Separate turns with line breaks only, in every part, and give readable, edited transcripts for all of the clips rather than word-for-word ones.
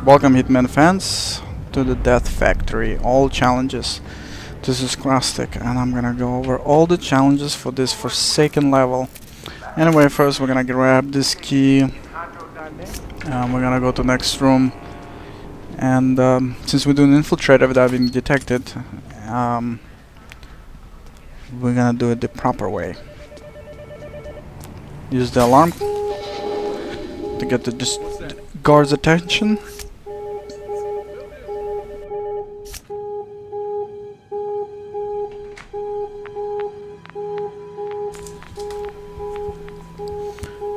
Welcome Hitman fans to the Death Factory, all challenges. This is Krastic and I'm gonna go over all the challenges for this Forsaken level. Anyway, first we're gonna grab this key and we're gonna go to the next room. And since we're doing infiltrator without being detected, we're gonna do it the proper way. Use the alarm to get the guard's attention.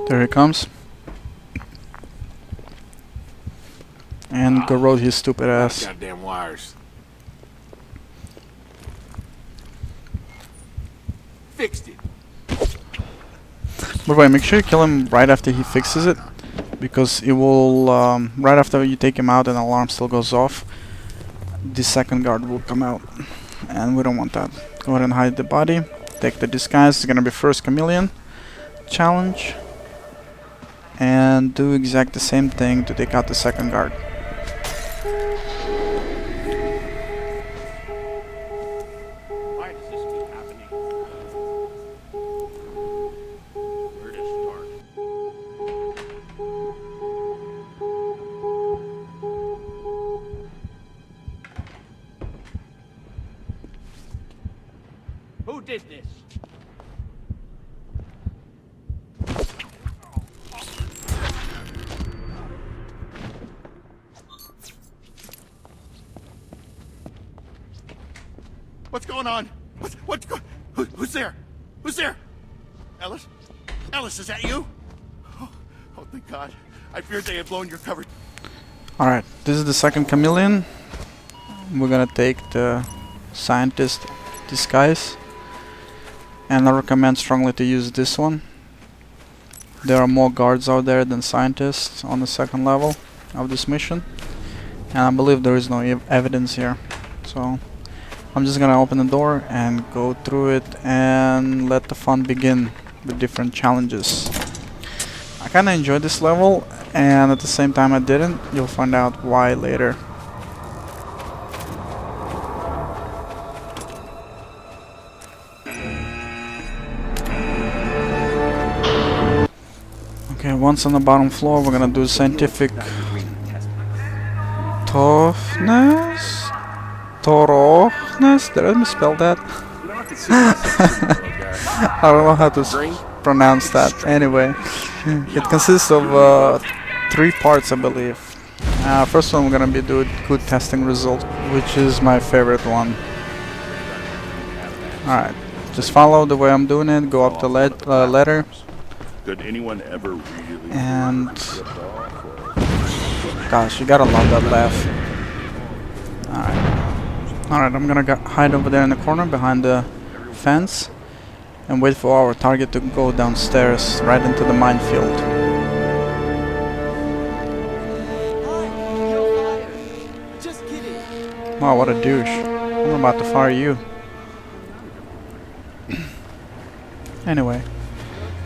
There he comes. And go road his stupid ass.
Goddamn wires. Fixed it.
By the way, make sure you kill him right after he fixes it, because it will, right after you take him out and the alarm still goes off, the second guard will come out, and we don't want that. Go ahead and hide the body, take the disguise. It's gonna be first chameleon challenge, and do exact the same thing to take out the second guard.
Why does this keep happening? Where to start? Who did this? What's going on? Who's there? Who's there? Ellis? Ellis, is that you? Oh, thank God. I feared they had blown your cover.
Alright, this is the second chameleon. We're gonna take the scientist disguise, and I recommend strongly to use this one. There are more guards out there than scientists on the second level of this mission, and I believe there is no evidence here, so I'm just gonna open the door and go through it and let the fun begin with different challenges. I kinda enjoyed this level, and at the same time I didn't. You'll find out why later. Okay, once on the bottom floor, we're gonna do scientific toughness. Did I misspell that? I don't know how to pronounce that. Anyway, it consists of 3 parts, I believe. First one, we're gonna be doing good testing result, which is my favorite one. Alright, just follow the way I'm doing it. Go up the ladder.
Did anyone ever really?
And gosh, you gotta love that laugh. Alright, I'm gonna hide over there in the corner behind the fence and wait for our target to go downstairs right into the minefield. Wow, what a douche. I'm about to fire you. Anyway,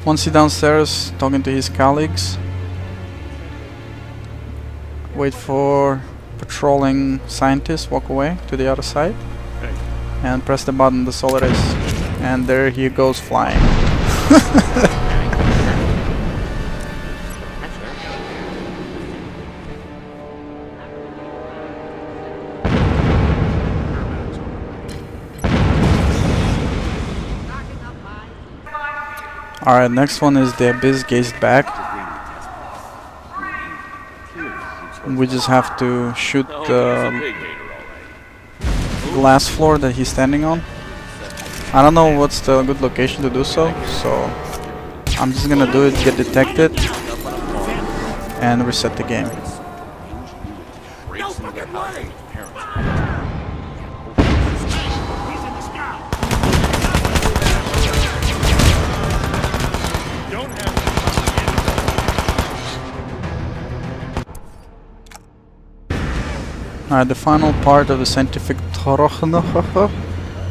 once he's downstairs talking to his colleagues, wait for patrolling scientist, walk away to the other side, and press the button, that's all it is. And there he goes flying. Alright, next one is the abyss gazed back. We just have to shoot the glass floor that he's standing on. I don't know what's the good location to do so I'm just gonna do it, get detected, and reset the game. Alright, the final part of the scientific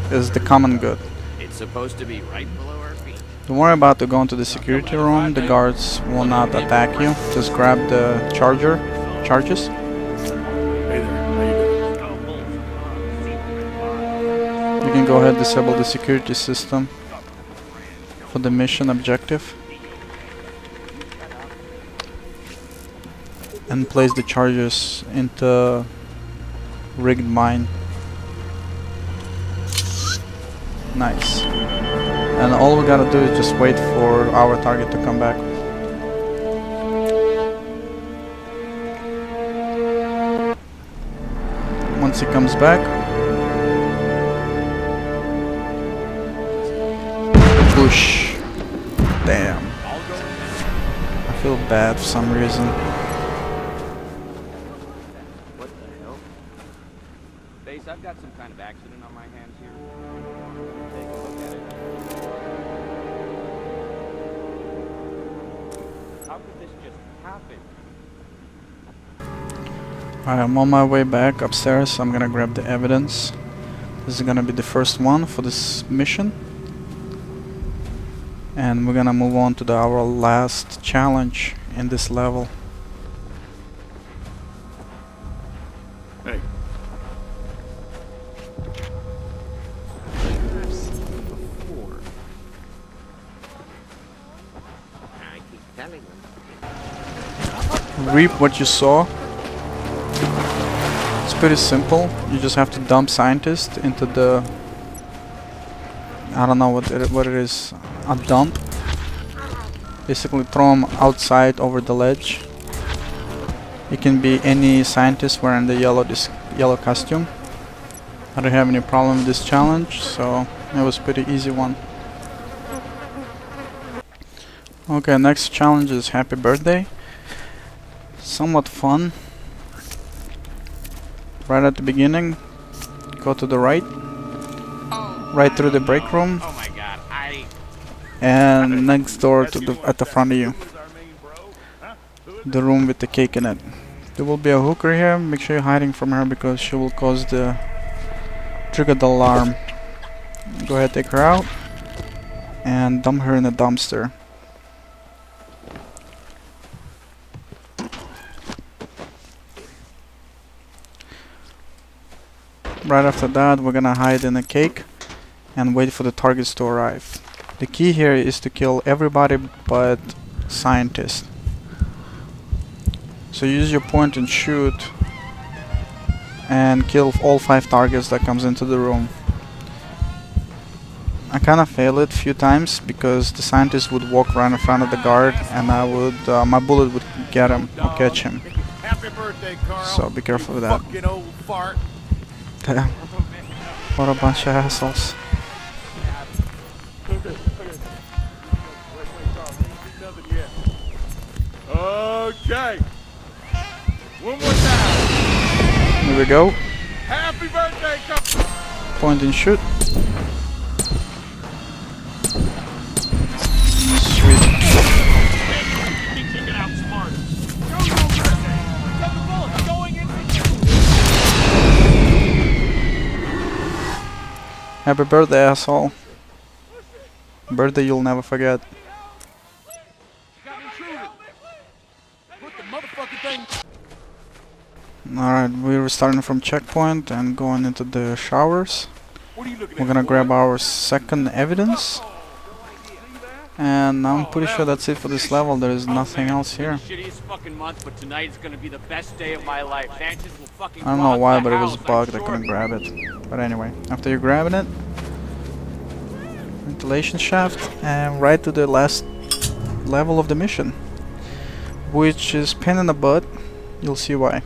is the common good.
It's supposed to be right below our feet.
Don't worry about to go into the security room, the guards will not attack you. Just grab the charges go ahead, disable the security system for the mission objective. And place the charges into rigged mine. Nice. And all we gotta do is just wait for our target to come back. Once he comes back, push. Damn. I feel bad for some reason.
What the hell? Base, I've got some kind of accident on my hands here. Take a look at it. How could this just happen?
Alright, I'm on my way back upstairs. I'm gonna grab the evidence. This is gonna be the first one for this mission. And we're gonna move on to our last challenge in this level.
Hey,
I've seen them before. I keep telling them.
Reap what you saw. It's pretty simple. You just have to dump scientist into the... I don't know what it is. A dump. Basically throw him outside over the ledge. It can be any scientist wearing the yellow costume. I don't have any problem with this challenge, so it was a pretty easy one. Okay, next challenge is Happy Birthday. Somewhat fun. Right at the beginning, go to the right, right through the break room,
Oh my god,
and next door to the at the front of you, the room with the cake in it. There will be a hooker here. Make sure you're hiding from her because she will cause the trigger the alarm. Go ahead, take her out, and dump her in a dumpster. Right after that, we're gonna hide in a cake and wait for the targets to arrive. The key here is to kill everybody but scientist. So use your point and shoot and kill all 5 targets that comes into the room. I kinda failed it a few times because the scientist would walk right in front of the guard and I would my bullet would get him or catch him.
Happy birthday, Carl.
So be careful with that.
Fucking old fart.
Damn. What a bunch of assholes.
Okay. One more time.
Here we go.
Happy birthday, Carl.
Point and shoot. Sweet.
Think you can outsmart us. Go, birthday. Got the bullet going in.
Happy birthday, asshole. Birthday you'll never forget.
Got an intruder. Put the motherfucking thing.
Alright, we're starting from checkpoint and going into the showers.
What are you looking
We're gonna grab our second evidence. And I'm pretty sure that's it for this level. There is nothing else here.
Shittiest fucking month, but tonight's gonna be the best day of my life. Sanchez will fucking
I don't know
rock
why,
the
but it was
house, I'm
bugged. I
sure.
couldn't grab it. But anyway, after you're grabbing it, ventilation shaft, and right to the last level of the mission, which is pain in the butt. You'll see why.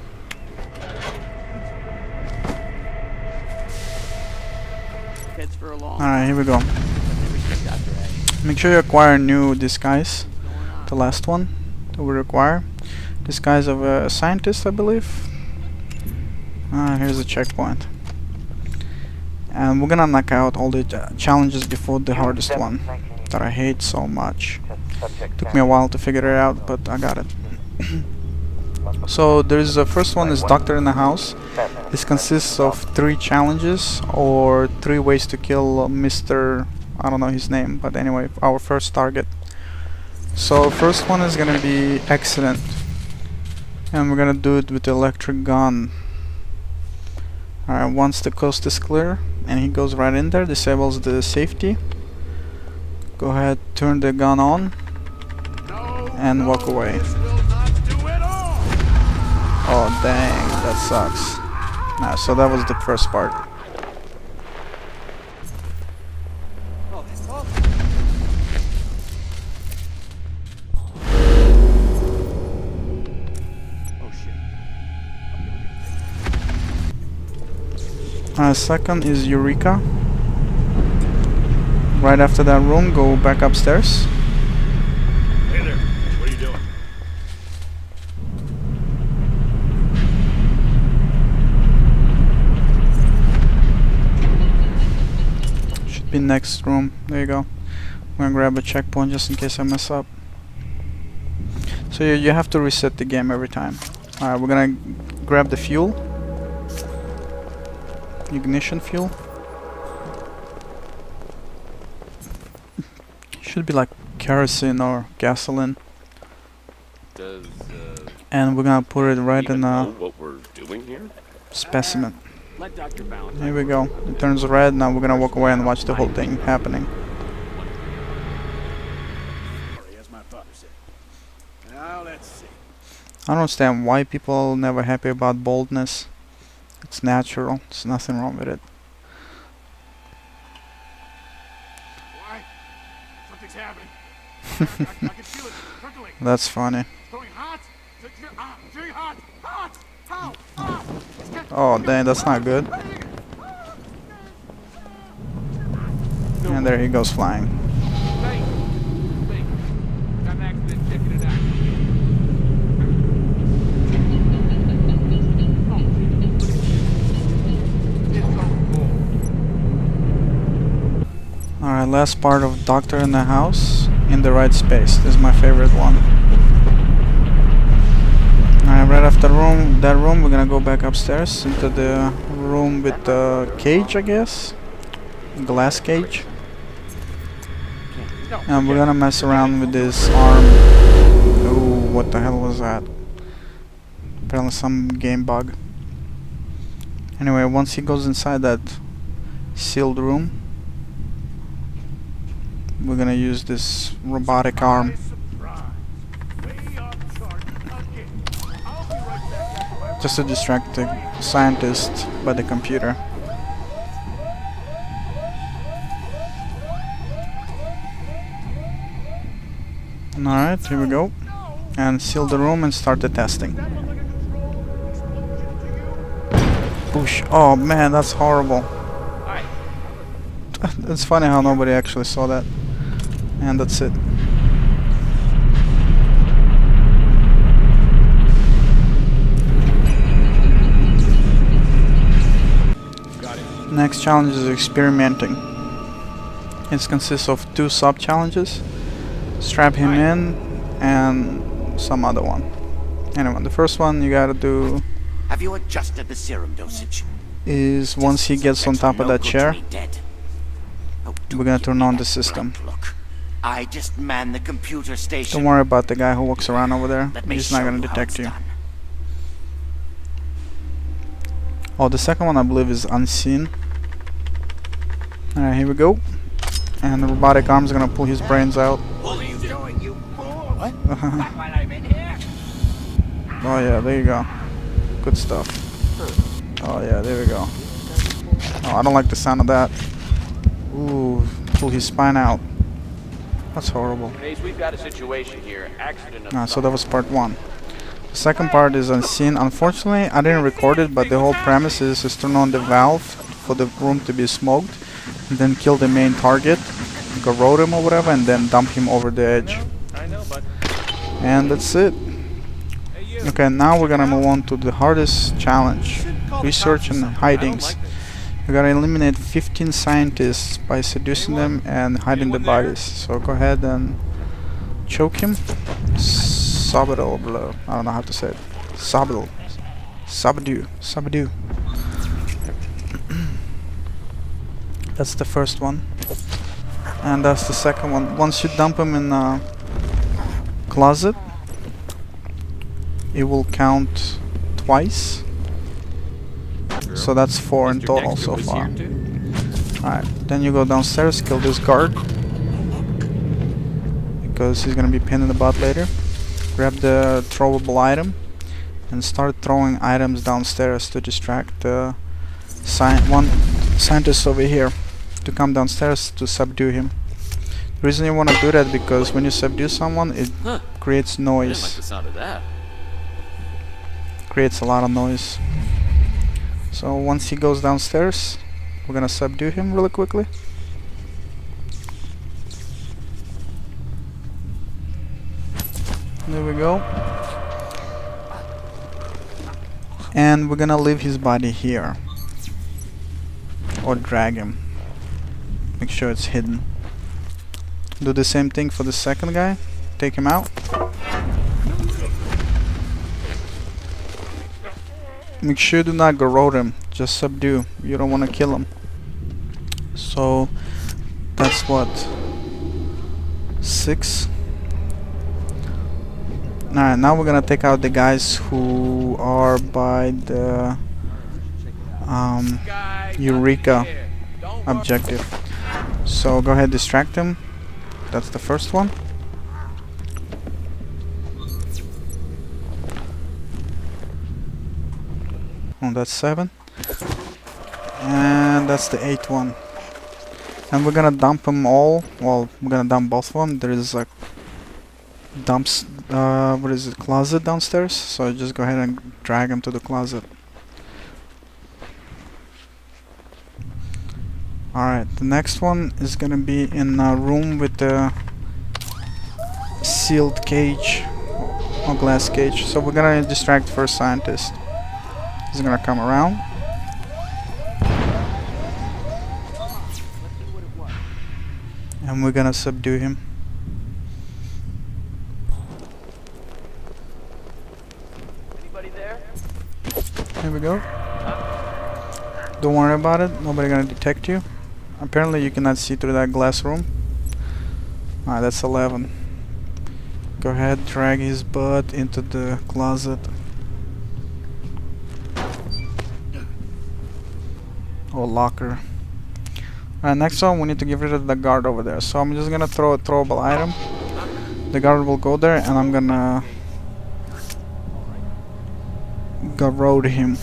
Heads for a long
Alright, here we go. Make sure you acquire a new disguise. The last one that we require. Disguise of a scientist, I believe. Here's the checkpoint. And we're gonna knock out all the challenges before the hardest one that I hate so much. Took me a while to figure it out, but I got it. So there's the first one is Doctor in the House. This consists of 3 challenges or 3 ways to kill Mr. I don't know his name, but anyway, our first target. So first one is gonna be accident, and we're gonna do it with the electric gun. Alright, once the coast is clear and he goes right in there, disables the safety. Go ahead, turn the gun on and walk away.
This will not do it all.
Oh dang, that sucks. Nah, so that was the first part. Second is Eureka. Right after that room, go back upstairs.
Hey there. What are you doing?
Should be next room. There you go. I'm gonna grab a checkpoint just in case I mess up. So you have to reset the game every time. Alright, we're gonna grab the fuel. Ignition fuel. Should be like kerosene or gasoline.
Does
And we're gonna put it right
even
in
know
a
what we're doing here?
specimen.
Let Dr. Valentine.
Here we go. It turns red. Now we're gonna walk away and watch the whole thing happening.
As my father said. Now let's see.
I don't understand why people never happy about baldness. It's natural. There's nothing wrong with it.
Why? Something's happening. I can feel it trickling.
That's funny.
It's going hot. It's very hot. Hot. How? Hot.
Oh dang, that's not good. And there he goes flying.
Hey, got an accident checking it out.
Alright, last part of Doctor in the House in the right space. This is my favorite one. Alright, right after that room, we're gonna go back upstairs into the room with the cage, I guess. Glass cage. And we're gonna mess around with this arm. Oh, what the hell was that? Apparently some game bug. Anyway, once he goes inside that sealed room, we're gonna use this robotic arm just to distract the scientist by the computer. Alright, here we go. And seal the room and start the testing. Push. Oh man, that's horrible. It's funny how nobody actually saw that. And that's it. Next challenge is experimenting. It consists of 2 sub-challenges. Strap him in and some other one. Anyway, the first one you gotta do
Have you adjusted the serum dosage?
is once he gets on top of that chair, we're gonna turn on the system.
Look, I just manned the computer station.
Don't worry about the guy who walks around over there.
Let me
He's not
show
gonna
you how
detect
it's
you.
done.
Oh, the second one I believe is unseen. Alright, here we go. And the robotic arm's gonna pull his brains out.
What are you doing, you fool? What?
Oh yeah, there you go. Good stuff. Oh yeah, there we go. Oh, I don't like the sound of that. Ooh, pull his spine out. That's horrible.
Mace, we've got a situation here. Accident of
So that was part 1. The second part is unseen. Unfortunately, I didn't record it, but the whole premise is to turn on the valve for the room to be smoked, and then kill the main target, corrode him or whatever, and then dump him over the edge.
I know, but
And that's it. Okay, now we're gonna move on to the hardest challenge. Research and hidings. You gotta eliminate 15 scientists by seducing them and hiding the bodies. So go ahead and choke him. Sabado, blah. I don't know how to say it. Sabado. Sabadu. Sabadu. That's the first one. And that's the second one. Once you dump him in a closet, it will count twice. So that's 4 in
Mr.
total
Dexter
so
was
far.
here too?
Alright, then you go downstairs, kill this guard, because he's gonna be pinned in the butt later. Grab the throwable item and start throwing items downstairs to distract the one scientist over here to come downstairs to subdue him. The reason you want to do that because when you subdue someone, it creates
I didn't like
noise.
the sound of that.
Creates a lot of noise. So once he goes downstairs, we're gonna subdue him really quickly. There we go. And we're gonna leave his body here. Or drag him. Make sure it's hidden. Do the same thing for the second guy. Take him out. Make sure you do not garrote him. Just subdue. You don't want to kill him. So that's what? 6. Alright, now we're gonna take out the guys who are by the Eureka objective. So go ahead, distract him. That's the first one. Oh, that's 7. And that's the 8th one. And we're gonna dump them all. Well, we're gonna dump both of them. There is a dumps, what is it, closet downstairs. So just go ahead and drag them to the closet. Alright, the next one is gonna be in a room with a sealed cage or glass cage. So we're gonna distract first scientist. He's gonna come around. And we're gonna subdue him.
Anybody there?
Here we go. Don't worry about it. Nobody gonna detect you. Apparently you cannot see through that glass room. Alright, that's 11. Go ahead, drag his butt into the closet. Or locker. Alright, next one we need to get rid of the guard over there. So I'm just gonna throw a throwable item. The guard will go there and I'm gonna garrote him.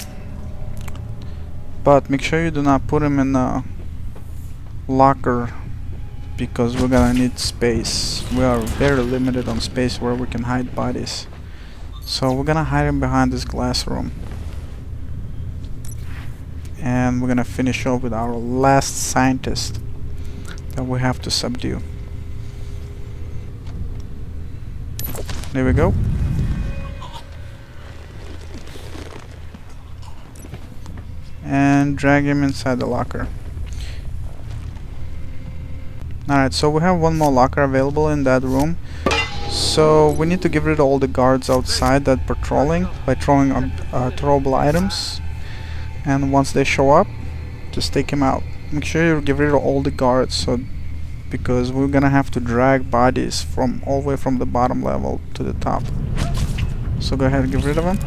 But make sure you do not put him in a locker because we're gonna need space. We are very limited on space where we can hide bodies. So we're gonna hide him behind this glass room. And we're gonna finish off with our last scientist that we have to subdue. There we go. And drag him inside the locker. Alright, so we have one more locker available in that room. So we need to get rid of all the guards outside that patrolling by throwing throwable items. And once they show up, just take him out. Make sure you get rid of all the guards, because we're gonna have to drag bodies from all the way from the bottom level to the top. So go ahead and get rid of them.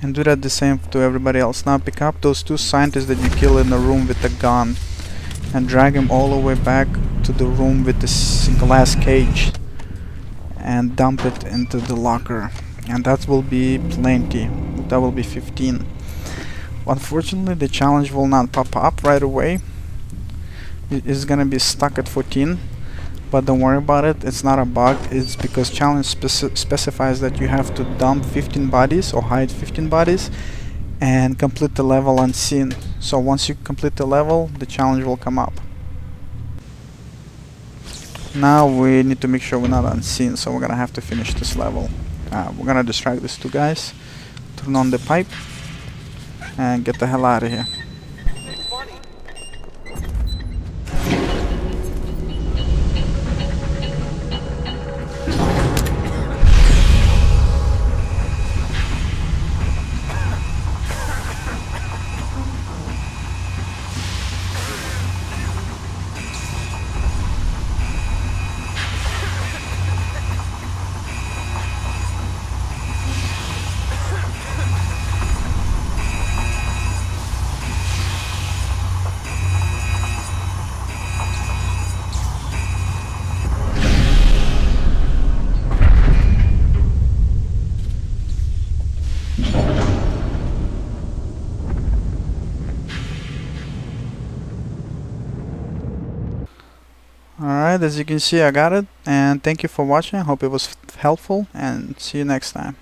And do that the same to everybody else. Now pick up those 2 scientists that you killed in the room with the gun and drag them all the way back to the room with this glass cage and dump it into the locker. And that will be plenty. That will be 15. Unfortunately, the challenge will not pop up right away. It is gonna be stuck at 14. But don't worry about it, it's not a bug. It's because challenge specifies that you have to dump 15 bodies or hide 15 bodies and complete the level unseen. So once you complete the level, the challenge will come up. Now we need to make sure we're not unseen, so we're gonna have to finish this level. We're gonna distract these 2 guys, turn on the pipe, and get the hell out of here. Alright, as you can see, I got it, and thank you for watching. Hope it was helpful, and see you next time.